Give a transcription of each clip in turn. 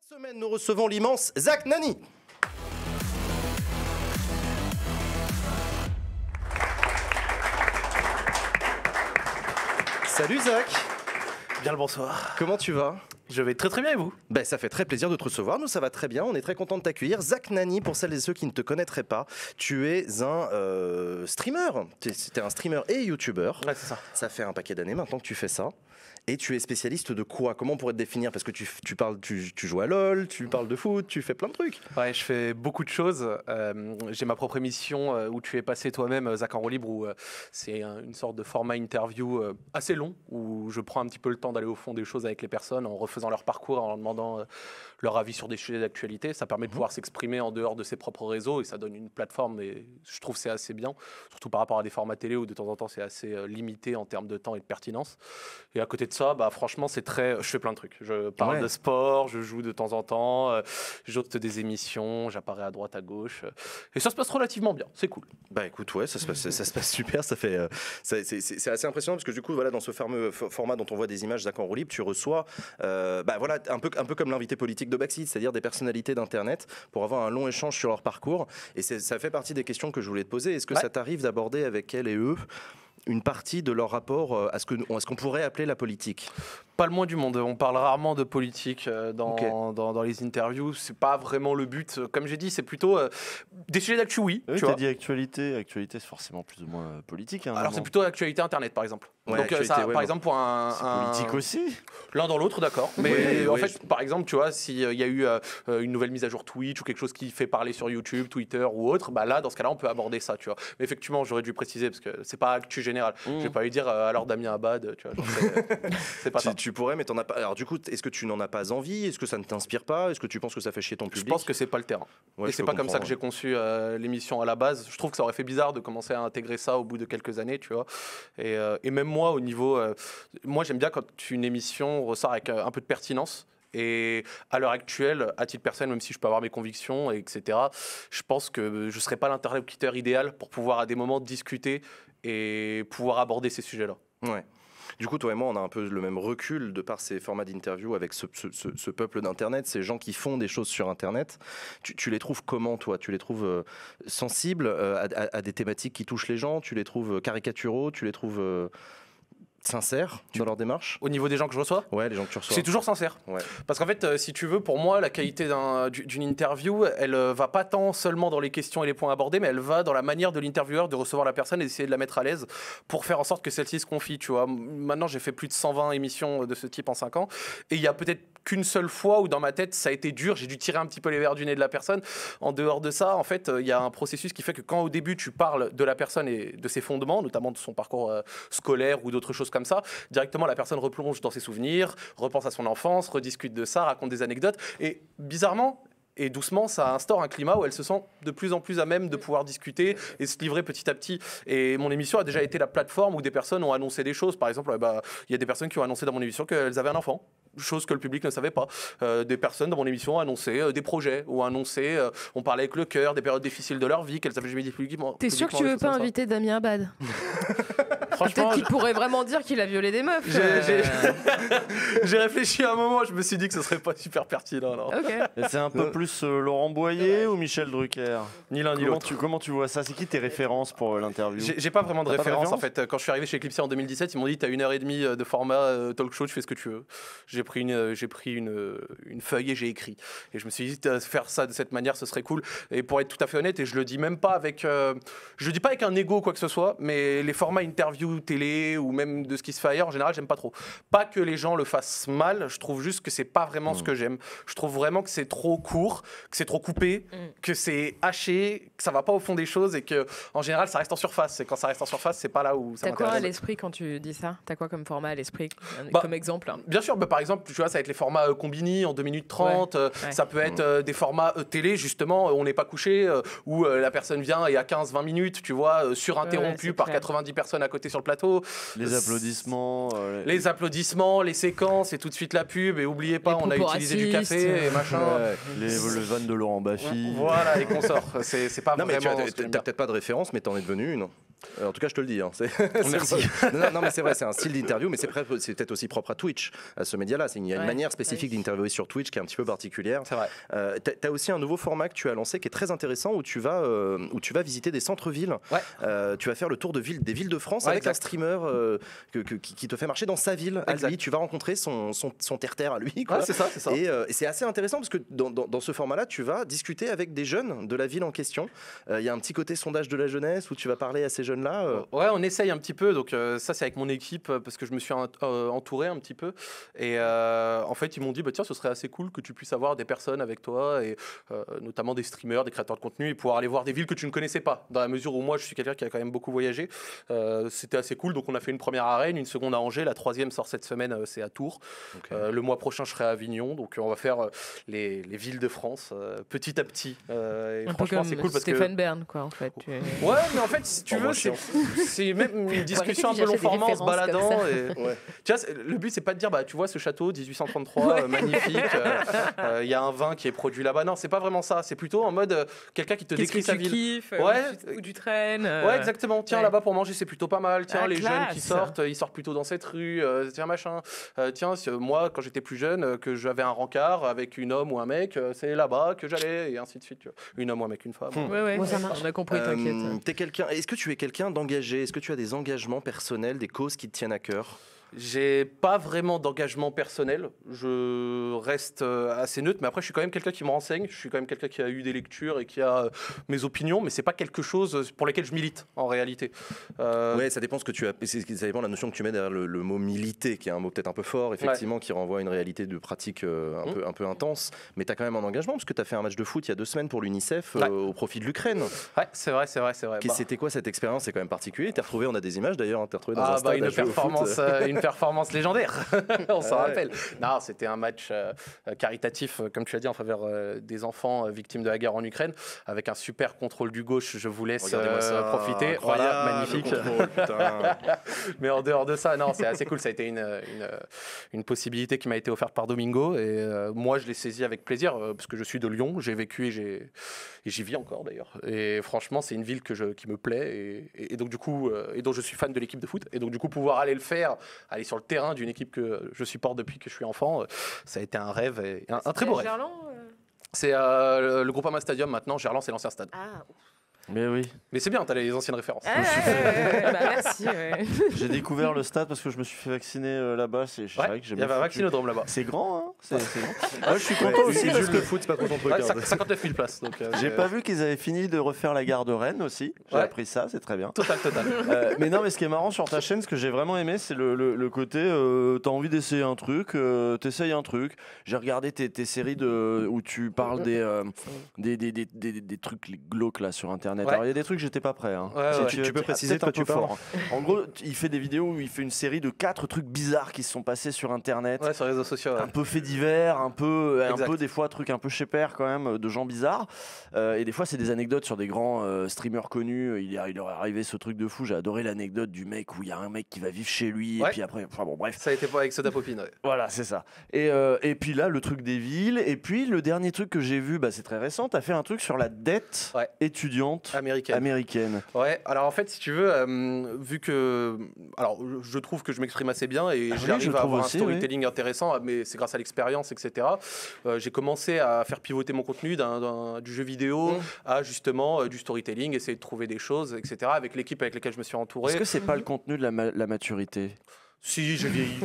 Semaine, nous recevons l'immense Zach Nani. Salut Zach. Bien le bonsoir. Comment tu vas ? Je vais très très bien et vous ? Ben, ça fait très plaisir de te recevoir, nous ça va très bien, on est très content de t'accueillir. Zach Nani, pour celles et ceux qui ne te connaîtraient pas, tu es un streamer, tu es un streamer et youtubeur. Ouais, c'est ça. Ça fait un paquet d'années maintenant que tu fais ça. Et tu es spécialiste de quoi ? Comment on pourrait te définir ? Parce que tu joues à LoL, tu parles de foot, tu fais plein de trucs. Ouais, je fais beaucoup de choses. J'ai ma propre émission où tu es passé toi-même, Zach en roue libre, où c'est une sorte de format interview assez long, où je prends un petit peu le temps d'aller au fond des choses avec les personnes en refaisant leur parcours, en leur demandant leur avis sur des sujets d'actualité. Ça permet de pouvoir s'exprimer en dehors de ses propres réseaux et ça donne une plateforme. Et je trouve que c'est assez bien, surtout par rapport à des formats télé où de temps en temps c'est assez limité en termes de temps et de pertinence. Et à côté de ça, bah, franchement, je fais plein de trucs. Je parle de sport, je joue de temps en temps, j'hôte des émissions, j'apparais à droite, à gauche. Et ça se passe relativement bien, c'est cool. Bah écoute, ouais, ça se passe super, c'est assez impressionnant parce que du coup, voilà, dans ce fameux format dont on voit des images Zach en roue libre, tu reçois, voilà, un peu comme l'invité politique de Backseat, c'est-à-dire des personnalités d'Internet pour avoir un long échange sur leur parcours. Et ça fait partie des questions que je voulais te poser. Est-ce que ça t'arrive d'aborder avec elles et eux une partie de leur rapport à ce qu'on pourrait appeler la politique ? Pas le moins du monde. On parle rarement de politique dans les interviews. C'est pas vraiment le but. Comme j'ai dit, c'est plutôt des sujets d'actu, oui. Tu as dit actualité. Actualité, c'est forcément plus ou moins politique. Hein, alors, c'est plutôt l'actualité Internet, par exemple. Ouais, donc, par exemple, pour politique aussi. L'un dans l'autre, d'accord. Mais oui, fait, par exemple, tu vois, s'il y a eu une nouvelle mise à jour Twitch ou quelque chose qui fait parler sur YouTube, Twitter ou autre, bah là, dans ce cas-là, on peut aborder ça, tu vois. Mais effectivement, j'aurais dû préciser parce que c'est pas actu général. Je vais pas lui dire alors Damien Abad, tu vois. C'est pas ça. Tu pourrais, mais t'en as pas. Alors du coup, est-ce que tu n'en as pas envie ? Est-ce que ça ne t'inspire pas ? Est-ce que tu penses que ça fait chier ton public ? Je pense que c'est pas le terrain. Ouais, et c'est pas comme ça que j'ai conçu l'émission à la base. Je trouve que ça aurait fait bizarre de commencer à intégrer ça au bout de quelques années, tu vois. Et même moi, au niveau, moi j'aime bien quand une émission ressort avec un peu de pertinence. Et à l'heure actuelle, à titre personnel, même si je peux avoir mes convictions, etc., je pense que je ne serais pas l'interlocuteur idéal pour pouvoir à des moments discuter et pouvoir aborder ces sujets-là. Ouais. Du coup, toi et moi, on a un peu le même recul de par ces formats d'interview avec ce peuple d'Internet, ces gens qui font des choses sur Internet. Tu les trouves comment, toi ? Tu les trouves sensibles à des thématiques qui touchent les gens ? Tu les trouves caricaturaux ? Tu les trouves sincères dans leur démarche ? Au niveau des gens que je reçois ? Ouais, les gens que tu reçois. C'est toujours sincère. Ouais. Parce qu'en fait, si tu veux, pour moi, la qualité d'une interview, elle va pas tant seulement dans les questions et les points abordés, mais elle va dans la manière de l'intervieweur de recevoir la personne et d'essayer de la mettre à l'aise pour faire en sorte que celle-ci se confie, tu vois. Maintenant, j'ai fait plus de 120 émissions de ce type en 5 ans, et il y a peut-être qu'une seule fois où dans ma tête ça a été dur, j'ai dû tirer un petit peu les verres du nez de la personne. En dehors de ça, en fait, il y a un processus qui fait que quand au début tu parles de la personne et de ses fondements, notamment de son parcours scolaire ou d'autres choses comme ça, directement la personne replonge dans ses souvenirs, repense à son enfance, rediscute de ça, raconte des anecdotes, et bizarrement et doucement, ça instaure un climat où elle se sent de plus en plus à même de pouvoir discuter et se livrer petit à petit. Et mon émission a déjà été la plateforme où des personnes ont annoncé des choses. Par exemple, il y a des personnes qui ont annoncé dans mon émission qu'elles avaient un enfant, chose que le public ne savait pas. Des personnes dans mon émission ont annoncé des projets, ou annoncé, on parlait avec le cœur, des périodes difficiles de leur vie, qu'elles avaient jamais dit publiquement. T'es sûr que tu veux pas inviter Damien Abad ? Peut-être qu'il pourrait vraiment dire qu'il a violé des meufs. J'ai réfléchi à un moment, je me suis dit que ce serait pas super pertinent. Okay. C'est un peu plus Laurent Boyer ou Michel Drucker ? Ni l'un ni l'autre. Comment tu vois ça ? C'est qui tes références pour l'interview ? J'ai pas vraiment de référence en fait. Quand je suis arrivé chez Eclipse en 2017, ils m'ont dit t'as 1h30 de format talk show, tu fais ce que tu veux. J'ai pris une feuille et j'ai écrit. Et je me suis dit faire ça de cette manière, ce serait cool. Et pour être tout à fait honnête, et je le dis même pas avec, je le dis pas avec un ego ou quoi que ce soit, mais les formats interview télé ou même de ce qui se fait ailleurs, en général, j'aime pas trop. Pas que les gens le fassent mal, je trouve juste que c'est pas vraiment ce que j'aime. Je trouve vraiment que c'est trop court, que c'est trop coupé, que c'est haché, que ça va pas au fond des choses et que en général ça reste en surface. Et quand ça reste en surface, c'est pas là où ça m'intéresse. T'as quoi à l'esprit quand tu dis ça ? T'as quoi comme format à l'esprit, comme exemple ? Bien sûr, par exemple, tu vois, ça va être les formats Combini en 2 minutes 30. Ça peut être des formats télé, justement, on n'est pas couché, où la personne vient et à 15-20 minutes, tu vois, surinterrompu par 90 personnes à côté sur le plateau. Les applaudissements. Les applaudissements, les séquences et tout de suite la pub. Et oubliez pas, on a utilisé du café et machin. Le van de Laurent Baffy. Voilà, les consorts. C'est pas non, vraiment... mais t'as peut-être pas de référence, mais t'en es devenu une. En tout cas, je te le dis. Hein. Merci. non, mais c'est vrai, c'est un style d'interview, mais c'est peut-être aussi propre à Twitch, à ce média-là. Il y a une manière spécifique d'interviewer sur Twitch qui est un petit peu particulière. C'est vrai. Tu as aussi un nouveau format que tu as lancé qui est très intéressant où tu vas visiter des centres-villes. Ouais. Tu vas faire le tour des villes de France Ouais, avec un streamer qui te fait marcher dans sa ville. À lui, tu vas rencontrer son terre-terre à lui. Quoi. Ouais, c'est ça. Et c'est assez intéressant parce que dans ce format-là, tu vas discuter avec des jeunes de la ville en question. Il y a un petit côté sondage de la jeunesse où tu vas parler à ces jeunes-là. Ouais, on essaye un petit peu. Donc ça, c'est avec mon équipe parce que je me suis entouré un petit peu. Et en fait, ils m'ont dit, tiens, ce serait assez cool que tu puisses avoir des personnes avec toi, et notamment des streamers, des créateurs de contenu, et pouvoir aller voir des villes que tu ne connaissais pas. Dans la mesure où moi, je suis quelqu'un qui a quand même beaucoup voyagé. C'était assez cool. Donc on a fait une première à Rennes, une seconde à Angers. La troisième sort cette semaine, c'est à Tours. Okay. Le mois prochain, je serai à Avignon. Donc on va faire les villes de France petit à petit. Et franchement, c'est cool parce que Stéphane Bern, quoi, en fait. Ouais, mais en fait, si tu veux, c'est même une discussion un peu long format en se baladant. Tu vois, le but, c'est pas de dire, tu vois, ce château 1833, magnifique, il y a un vin qui est produit là-bas. Non, c'est pas vraiment ça. C'est plutôt en mode quelqu'un qui te décrit sa ville. Kiffes, où tu traînes. Ouais, exactement. Tiens, là-bas pour manger, c'est plutôt pas mal. Tiens, les jeunes qui sortent, ils sortent plutôt dans cette rue. Tiens, machin. Tiens, moi, quand j'étais plus jeune, que j'avais un rencard avec une homme ou un mec, c'est là-bas que j'allais, et ainsi de suite. Une homme ou un mec, une femme. Ouais, ça marche. On a compris, t'inquiète. Est-ce que tu es quelqu'un d'engagé? Est-ce que tu as des engagements personnels, des causes qui te tiennent à cœur? J'ai pas vraiment d'engagement personnel, je reste assez neutre, mais après je suis quand même quelqu'un qui me renseigne, je suis quand même quelqu'un qui a eu des lectures et qui a mes opinions, mais c'est pas quelque chose pour lesquelles je milite en réalité. Ouais, ça dépend ce que tu as, ça dépend de la notion que tu mets derrière le mot militer, qui est un mot peut-être un peu fort, effectivement, qui renvoie à une réalité de pratique un peu intense, mais tu as quand même un engagement, parce que tu as fait un match de foot il y a 2 semaines pour l'UNICEF au profit de l'Ukraine. Ouais, c'est vrai. C'était quoi cette expérience? C'est quand même particulier, t'es retrouvé, on a des images d'ailleurs, t'es retrouvé dans un stade une performance légendaire, on s'en rappelle. Non, c'était un match caritatif, comme tu l'as dit, en faveur des enfants victimes de la guerre en Ukraine, avec un super contrôle du gauche. Je vous laisse profiter. Voilà, magnifique. Mais en dehors de ça, non, c'est assez cool. Ça a été une possibilité qui m'a été offerte par Domingo, et moi, je l'ai saisi avec plaisir, parce que je suis de Lyon, j'ai vécu et j'y vis encore d'ailleurs. Et franchement, c'est une ville qui me plaît, et donc du coup, et dont je suis fan de l'équipe de foot, et donc du coup, pouvoir aller sur le terrain d'une équipe que je supporte depuis que je suis enfant, ça a été un rêve, et un très beau rêve. Gerland, c'est le Groupama Stadium maintenant. Gerland, c'est l'ancien stade. Ah. Mais oui. Mais c'est bien, t'as les anciennes références. Merci. J'ai découvert le stade parce que je me suis fait vacciner là-bas. C'est vrai que il y avait un vaccinodrome là-bas. C'est grand, hein. C'est grand. Je suis content aussi. Juste le foot, c'est pas trop ton truc. 59 000 places. J'ai pas vu qu'ils avaient fini de refaire la gare de Rennes aussi. J'ai appris ça, c'est très bien. Total. Mais non, mais ce qui est marrant sur ta chaîne, ce que j'ai vraiment aimé, c'est le côté t'as envie d'essayer un truc, t'essayes un truc. J'ai regardé tes séries où tu parles des trucs glauques là sur Internet. Alors, il y a des trucs, j'étais pas prêt. Hein. Tu peux préciser de quoi tu parles. En gros, il fait des vidéos où il fait une série de 4 trucs bizarres qui se sont passés sur Internet. Ouais, sur les réseaux sociaux. Un peu faits divers, un peu des fois trucs un peu chez père quand même, de gens bizarres. Et des fois, c'est des anecdotes sur des grands streamers connus. Il leur est arrivé ce truc de fou. J'ai adoré l'anecdote du mec où il y a un mec qui va vivre chez lui. Et puis après, bref. Ça a été pas avec Soda Popine. Ouais. Voilà, c'est ça. Et puis là, le truc des villes. Et puis le dernier truc que j'ai vu, c'est très récent. T'as fait un truc sur la dette étudiante américaine. Ouais, alors en fait, si tu veux, vu que. Alors, je trouve que je m'exprime assez bien et j'arrive à avoir un storytelling intéressant, mais c'est grâce à l'expérience, etc. J'ai commencé à faire pivoter mon contenu du jeu vidéo à justement du storytelling, essayer de trouver des choses, etc. avec l'équipe avec laquelle je me suis entouré. Est-ce que c'est pas le contenu de la maturité? Si, j'ai vieilli.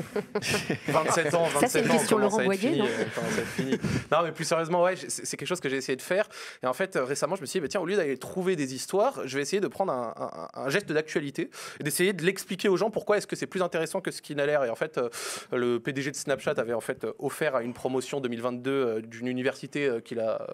27 ans, 27 ça, c'est une question Laurent Boyer, non ? Non, mais plus sérieusement, c'est quelque chose que j'ai essayé de faire. Et en fait, récemment, je me suis dit, tiens, au lieu d'aller trouver des histoires, je vais essayer de prendre un geste d'actualité et d'essayer de l'expliquer aux gens pourquoi est-ce que c'est plus intéressant que ce qui n'a l'air. Et en fait, le PDG de Snapchat avait en fait offert à une promotion 2022 d'une université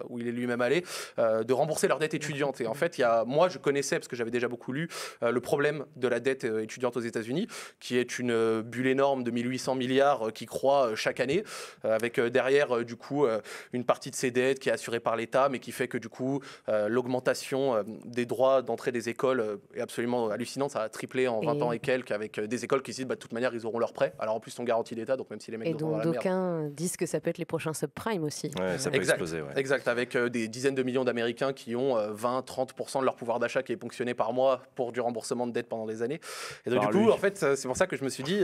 où il est lui-même allé, de rembourser leur dette étudiante. Et en fait, moi, je connaissais, parce que j'avais déjà beaucoup lu, le problème de la dette étudiante aux États-Unis, qui est une bulle énorme de 1800 milliards qui croît chaque année, avec derrière du coup une partie de ces dettes qui est assurée par l'État, mais qui fait que du coup l'augmentation des droits d'entrée des écoles est absolument hallucinante. Ça a triplé en 20 ans et quelques, avec des écoles qui se disent de toute manière ils auront leurs prêts. Alors en plus on garantit l'État, donc même si les mecs et donc d'aucuns disent que ça peut être les prochains subprimes aussi. Ouais, ça peut exploser. Ouais. Exact, avec des dizaines de millions d'Américains qui ont 20-30% de leur pouvoir d'achat qui est ponctionné par mois pour du remboursement de dettes pendant des années. Et donc, du coup, en fait, c'est pour ça que je me suis dit,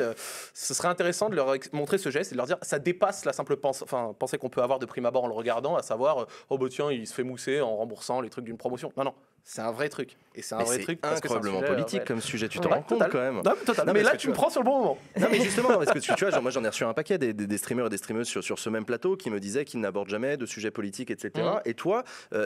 ce serait intéressant de leur montrer ce geste et de leur dire, ça dépasse la simple pensée qu'on peut avoir de prime abord en le regardant, à savoir, oh bah tiens, il se fait mousser en remboursant les trucs d'une promotion. Non, c'est un vrai truc. Et c'est un vrai truc parce que c'est incroyablement politique comme sujet. Tu te rends compte quand même. Non, mais là, tu me prends sur le bon moment. Non, mais justement, parce que tu vois, moi j'en ai reçu un paquet des streamers et des streameuses sur ce même plateau qui me disaient qu'ils n'abordent jamais de sujets politiques, etc. Et toi,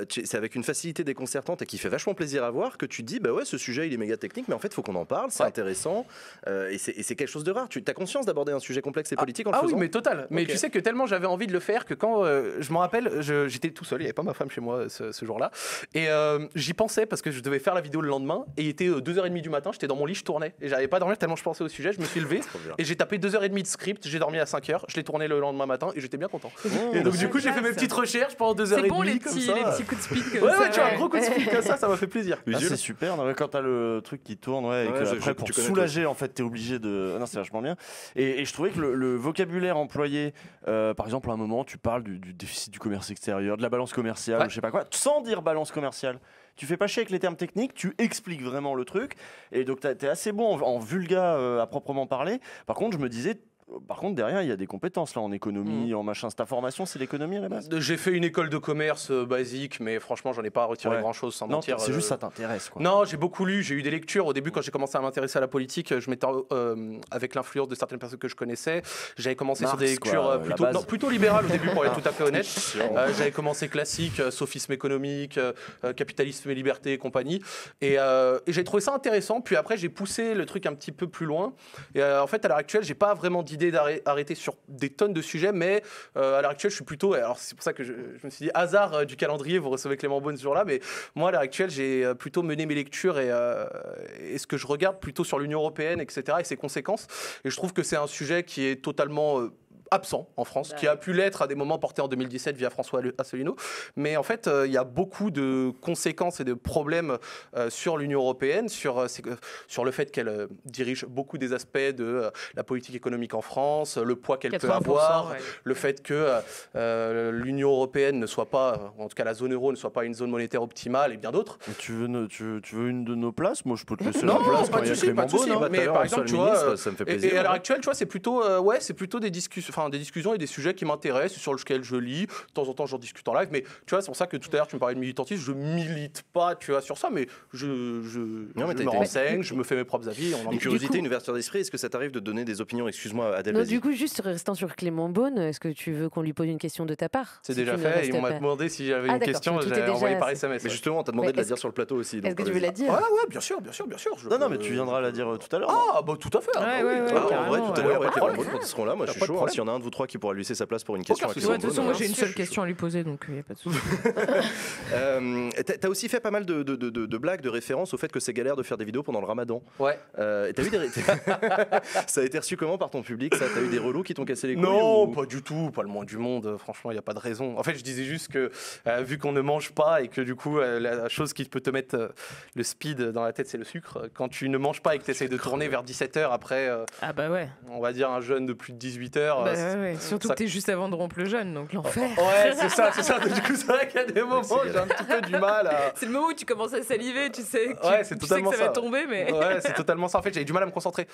c'est avec une facilité déconcertante et qui fait vachement plaisir à voir que tu te dis, bah ouais, ce sujet il est méga technique, mais en fait, il faut qu'on en parle, c'est intéressant et c'est quelque chose de rare. Tu as conscience d'aborder un sujet complexe et politique en le faisant ? Oui, mais total. Mais tu sais que tellement j'avais envie de le faire que quand je m'en rappelle, j'étais tout seul, il n'y avait pas ma femme chez moi ce jour-là. Et j'y pensais parce que je devais faire la vidéo le lendemain et il était 2h30 du matin, j'étais dans mon lit, je tournais et j'arrivais pas à dormir tellement je pensais au sujet. Je me suis levé et j'ai tapé 2h30 de script, j'ai dormi à 5h, je l'ai tourné le lendemain matin et j'étais bien content. Et donc du coup j'ai fait mes petites recherches pendant 2h30. C'est bon les comme petits, ça. les petits coups de speed comme ça. Ouais, tu vois, un gros coup de speed comme ça m'a fait plaisir. C'est super, quand t'as le truc qui tourne, et que après, pour soulager, en fait, t'es obligé de. Non, c'est vachement bien. Et je trouvais que le vocabulaire employé, par exemple, à un moment, tu parles du déficit du commerce extérieur, de la balance commerciale, je sais pas quoi, sans dire balance commerciale. Tu fais pas chier avec les termes techniques, tu expliques vraiment le truc. Et donc, t'es assez bon en vulga à proprement parler. Par contre, je me disais. Par contre, derrière, il y a des compétences là en économie, en machin. Ta formation, c'est l'économie à la base ? J'ai fait une école de commerce basique, mais franchement, j'en ai pas retiré grand-chose sans mentir. Non, c'est juste ça t'intéresse, quoi. Non, j'ai beaucoup lu, j'ai eu des lectures. Au début, quand j'ai commencé à m'intéresser à la politique, je m'étais avec l'influence de certaines personnes que je connaissais. J'avais commencé sur des lectures plutôt libérales au début, pour être tout à fait honnête. J'avais commencé classique, sophisme économique, capitalisme et liberté et compagnie. Et j'ai trouvé ça intéressant. Puis après, j'ai poussé le truc un petit peu plus loin. Et en fait, à l'heure actuelle, j'ai pas vraiment d'idée d'arrêter sur des tonnes de sujets, mais à l'heure actuelle, je suis plutôt. Alors, c'est pour ça que je me suis dit, hasard du calendrier, vous recevez Clément Beaune ce jour-là, mais moi, à l'heure actuelle, j'ai plutôt mené mes lectures et ce que je regarde plutôt sur l'Union européenne, etc., et ses conséquences. Et je trouve que c'est un sujet qui est totalement absent en France, qui a pu l'être à des moments porté en 2017 via François Asselineau. Mais en fait, il y a beaucoup de conséquences et de problèmes sur l'Union européenne, sur le fait qu'elle dirige beaucoup des aspects de la politique économique en France, le poids qu'elle peut avoir, le fait que l'Union européenne ne soit pas, en tout cas la zone euro ne soit pas une zone monétaire optimale et bien d'autres. Tu veux une de nos places ? Moi, je peux te laisser la place. Pas de souci, pas de souci. Mais par exemple, tu vois, ça me fait plaisir. Et à l'heure actuelle, tu vois, c'est plutôt des discussions et des sujets qui m'intéressent, sur lesquels je lis. De temps en temps, j'en discute en live. Mais tu vois, c'est pour ça que tout à l'heure, tu me parlais de militantisme. Je milite pas, tu vois, sur ça, mais je me renseigne, je me fais mes propres avis. Une curiosité, une ouverture d'esprit. Est-ce que ça t'arrive de donner des opinions ? Excuse-moi, Adèle. Du coup, juste restant sur Clément Beaune, est-ce que tu veux qu'on lui pose une question de ta part ? C'est déjà fait. Et on m'a demandé si j'avais une question. J'avais envoyé par SMS. Mais justement, on t'a demandé de la dire sur le plateau aussi. Est-ce que tu veux la dire ? Ouais, bien sûr. Non, mais tu viendras la dire tout à l'heure. Ah, bah tout à fait. En vrai, tout à l'heure, quand ils seront là, moi je suis chaud. S'il y en a un de vous trois qui pourra lui laisser sa place pour une question. De toute façon, moi j'ai une seule question à lui poser, donc il n'y a pas de souci. T'as aussi fait pas mal de blagues, de références au fait que c'est galère de faire des vidéos pendant le Ramadan. Ouais. T'as eu ça a été reçu comment par ton public, ça ? T'as eu des relous qui t'ont cassé les couilles ? Non, pas du tout, pas le moins du monde. Franchement, il n'y a pas de raison. En fait, je disais juste que vu qu'on ne mange pas et que du coup, la chose qui peut te mettre le speed dans la tête, c'est le sucre. Quand tu ne manges pas et que tu essayes de tourner vers 17h après, on va dire un jeûne de plus de 18h. Surtout que t'es juste avant de rompre le jeûne, donc l'enfer. Ouais, c'est ça. Du coup, c'est vrai qu'il y a des moments où j'ai un petit peu du mal à... C'est le moment où tu commences à saliver, tu sais que ça va tomber, mais... Ouais, c'est totalement ça. En fait, j'avais du mal à me concentrer.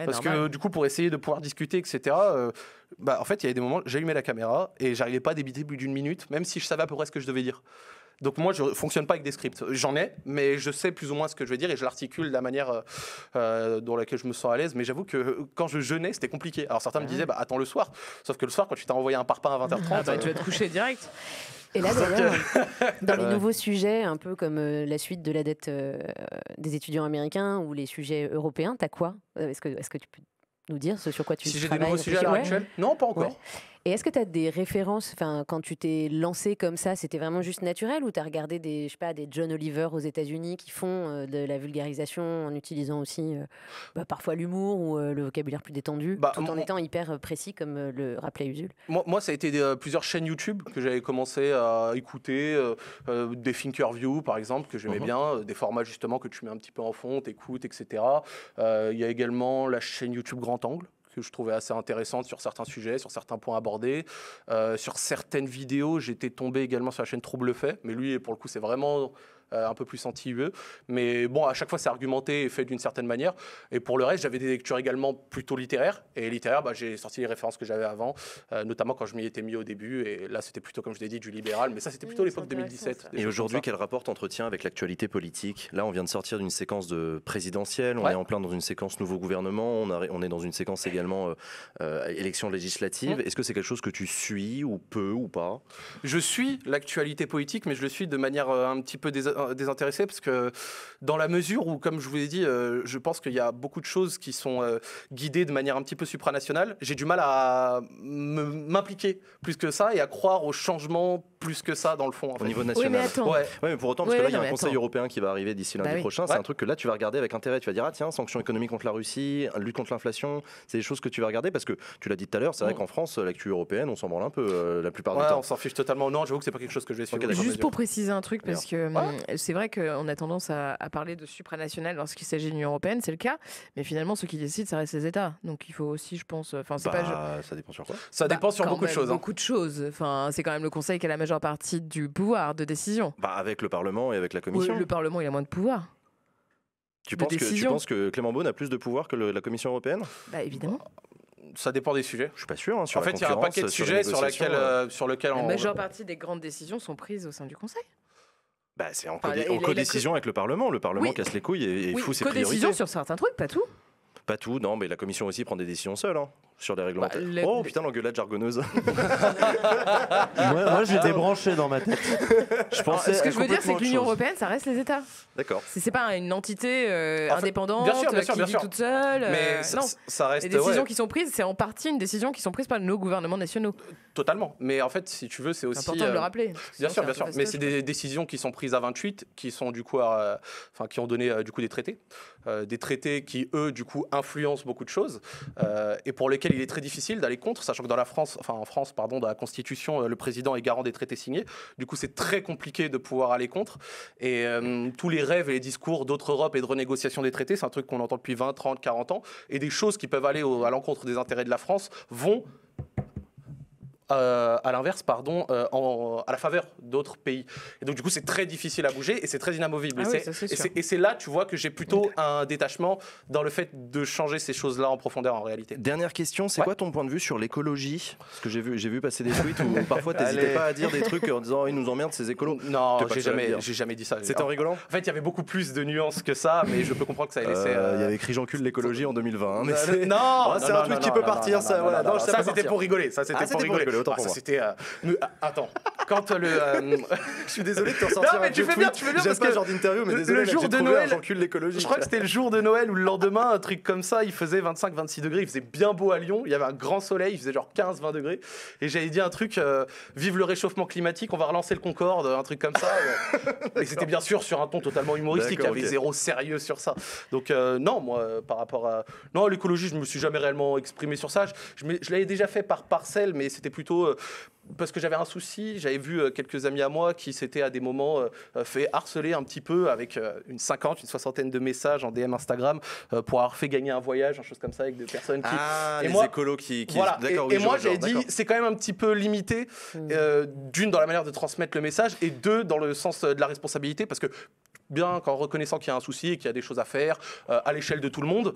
Parce que du coup, pour essayer de pouvoir discuter, etc., en fait, il y avait des moments, j'allumais la caméra et j'arrivais pas à débiter plus d'une minute, même si je savais à peu près ce que je devais dire. Donc moi, je fonctionne pas avec des scripts. J'en ai, mais je sais plus ou moins ce que je vais dire et je l'articule de la manière dans laquelle je me sens à l'aise. Mais j'avoue que quand je jeûnais, c'était compliqué. Alors certains me disaient, attends le soir. Sauf que le soir, quand tu t'as envoyé un parpaing à 20h30... tu vas te coucher direct. Et là, d'ailleurs, dans les nouveaux sujets, un peu comme la suite de la dette des étudiants américains ou les sujets européens, t'as quoi ? Est-ce que tu peux nous dire ce sur quoi tu travailles ? Si j'ai des nouveaux sujets à l'heure actuelle ? Non, pas encore. Ouais. Et est-ce que tu as des références, quand tu t'es lancé comme ça, c'était vraiment juste naturel ou tu as regardé des John Oliver aux États-Unis qui font de la vulgarisation en utilisant aussi parfois l'humour ou le vocabulaire plus détendu, tout en étant hyper précis comme le rappelait Usul? Moi, ça a été plusieurs chaînes YouTube que j'avais commencé à écouter, des Thinkerview par exemple, que j'aimais bien, des formats justement que tu mets un petit peu en fond, t'écoutes, etc. Il y a également la chaîne YouTube Grand Angle, que je trouvais assez intéressante sur certains sujets, sur certains points abordés. Sur certaines vidéos, j'étais tombé également sur la chaîne Trouble Fait, mais lui, pour le coup, c'est vraiment un peu plus anti-UE. Mais bon, à chaque fois, c'est argumenté et fait d'une certaine manière. Et pour le reste, j'avais des lectures également plutôt littéraires. Et littéraires, j'ai sorti les références que j'avais avant, notamment quand je m'y étais mis au début. Et là, c'était plutôt, comme je l'ai dit, du libéral. Mais ça, c'était plutôt l'époque 2017. Et aujourd'hui, quel rapport t'entretiens avec l'actualité politique? Là, on vient de sortir d'une séquence de présidentielle. On est en plein dans une séquence nouveau gouvernement. On est dans une séquence également élection législative. Est-ce que c'est quelque chose que tu suis ou peu ou pas? Je suis l'actualité politique, mais je le suis de manière un petit peu désintéressé, parce que dans la mesure où, comme je vous ai dit, je pense qu'il y a beaucoup de choses qui sont guidées de manière un petit peu supranationale. J'ai du mal à m'impliquer plus que ça et à croire au changement plus que ça dans le fond. En fait. Au niveau national. Oui, mais attends. Ouais, mais pour autant, parce que là, il y a un Conseil européen qui va arriver d'ici lundi prochain. C'est un truc que là, tu vas regarder avec intérêt. Tu vas dire, ah tiens, sanctions économiques contre la Russie, lutte contre l'inflation, c'est des choses que tu vas regarder parce que tu l'as dit tout à l'heure, c'est vrai qu'en France, l'actu européenne, on s'en branle un peu la plupart du temps. On s'en fiche totalement. Non, j'avoue que c'est pas quelque chose que je vais suivre. Juste pour préciser un truc, parce que c'est vrai qu'on a tendance à parler de supranational lorsqu'il s'agit de l'Union européenne, c'est le cas, mais finalement, ceux qui décident, ça reste les États. Donc il faut aussi, je pense. Ça dépend sur quoi? Ça dépend sur beaucoup de choses. Beaucoup de choses. Enfin, c'est quand même le Conseil qui a la majeure partie du pouvoir de décision. Avec le Parlement et avec la Commission. Le Parlement, il a moins de pouvoir. Tu penses que Clément Beaune a plus de pouvoir que la Commission européenne? Évidemment. Ça dépend des sujets. Je suis pas sûr. En fait, il y a un paquet de sujets sur lequel la majeure partie des grandes décisions sont prises au sein du Conseil. C'est en codécision avec le Parlement. Le Parlement casse les couilles et fout ses priorités. Codécision sur certains trucs, pas tout. Pas tout, non, mais la Commission aussi prend des décisions seule sur les règlements. Oh putain, l'engueulade jargonneuse. moi j'ai débranché dans ma tête. Ce que je veux dire, c'est que l'Union européenne, ça reste les États. D'accord. C'est pas une entité indépendante qui vit toute seule. Mais non, ça reste. Les décisions qui sont prises, c'est en partie une décision qui sont prises par nos gouvernements nationaux. Totalement. Mais en fait, si tu veux, c'est aussi. C'est important de le rappeler. Bien sûr. Mais c'est des décisions qui sont prises à 28, qui sont du coup, qui ont donné du coup des traités qui eux du coup influencent beaucoup de choses et pour lesquels il est très difficile d'aller contre, sachant que en France, dans la Constitution, le président est garant des traités signés. Du coup, c'est très compliqué de pouvoir aller contre. Et tous les rêves et les discours d'autre Europe et de renégociation des traités, c'est un truc qu'on entend depuis 20, 30, 40 ans. Et des choses qui peuvent aller à l'encontre des intérêts de la France vont à l'inverse, à la faveur d'autres pays. Et donc, du coup, c'est très difficile à bouger et c'est très inamovible. Et c'est là, tu vois, que j'ai plutôt un détachement dans le fait de changer ces choses-là en profondeur, en réalité. Dernière question, c'est quoi ton point de vue sur l'écologie? Parce que j'ai vu passer des tweets où parfois, t'hésitais pas à dire des trucs en disant, ils nous emmerdent ces écolos. Non, j'ai jamais dit ça. C'était en rigolant? En fait, il y avait beaucoup plus de nuances que ça, mais je peux comprendre que ça ait laissé... Il y avait écrit j'encule l'écologie en 2020. Non, c'est un truc qui peut partir. Ça, c'était pour rigoler. Ça, c'était pour rigoler. C'était attends, quand je suis désolé de te ressortir. Non, mais tu fais bien j'aime pas ce genre d'interview, mais désolé, le jour de Noël, j'encule l'écologie. Je crois que c'était le jour de Noël ou le lendemain, un truc comme ça, il faisait 25-26 degrés, il faisait bien beau à Lyon, il y avait un grand soleil, il faisait genre 15-20 degrés, et j'avais dit un truc, vive le réchauffement climatique, on va relancer le Concorde, un truc comme ça. Et c'était bien sûr sur un ton totalement humoristique, il y avait zéro sérieux sur ça. Donc non, moi, par rapport à... Non, l'écologie, je me suis jamais réellement exprimé sur ça. Je l'avais déjà fait par parcelle, mais c'était plutôt... parce que j'avais un souci, j'avais vu quelques amis à moi qui s'étaient à des moments fait harceler un petit peu avec une soixantaine de messages en DM Instagram pour avoir fait gagner un voyage, une chose comme ça, avec des personnes qui... les écolos qui... Voilà, et moi j'avais dit, c'est quand même un petit peu limité, d'une dans la manière de transmettre le message, et deux dans le sens de la responsabilité, parce que bien qu'en reconnaissant qu'il y a un souci et qu'il y a des choses à faire à l'échelle de tout le monde,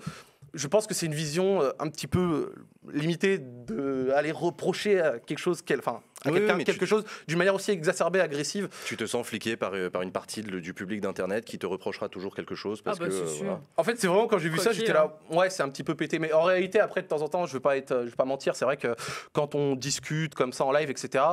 je pense que c'est une vision un petit peu limitée d'aller reprocher à quelque chose, quelque chose d'une manière aussi exacerbée, agressive. Tu te sens fliqué par une partie du public d'Internet qui te reprochera toujours quelque chose parce que voilà. En fait, c'est vraiment quand j'ai vu ça, j'étais là, ouais, c'est un petit peu pété. Mais en réalité, après, de temps en temps, je vais pas mentir, c'est vrai que quand on discute comme ça en live, etc.,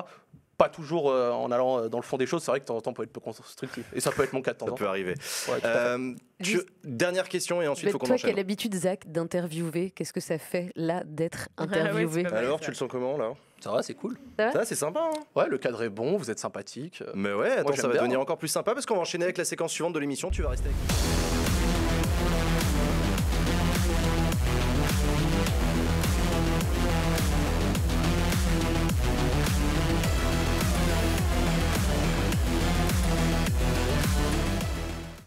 pas toujours en allant dans le fond des choses. C'est vrai que de temps en temps, on peut être peu constructif. Et ça peut être mon cas de temps en Ça temps. peut arriver. Ouais, tout à fait. Dernière question et ensuite il faut qu'on toi enchaîne. qui as l'habitude, Zach, d'interviewer, qu'est-ce que ça fait là d'être Ouais, interviewé? c'est pas mal. Alors, tu le sens comment là? Ça va, c'est cool. Ça, c'est sympa. Hein. Ouais, le cadre est bon, vous êtes sympathique. Mais ouais, attends, j'aime ça va bien, devenir hein. encore plus sympa parce qu'on va enchaîner avec la séquence suivante de l'émission. Tu vas rester avec nous.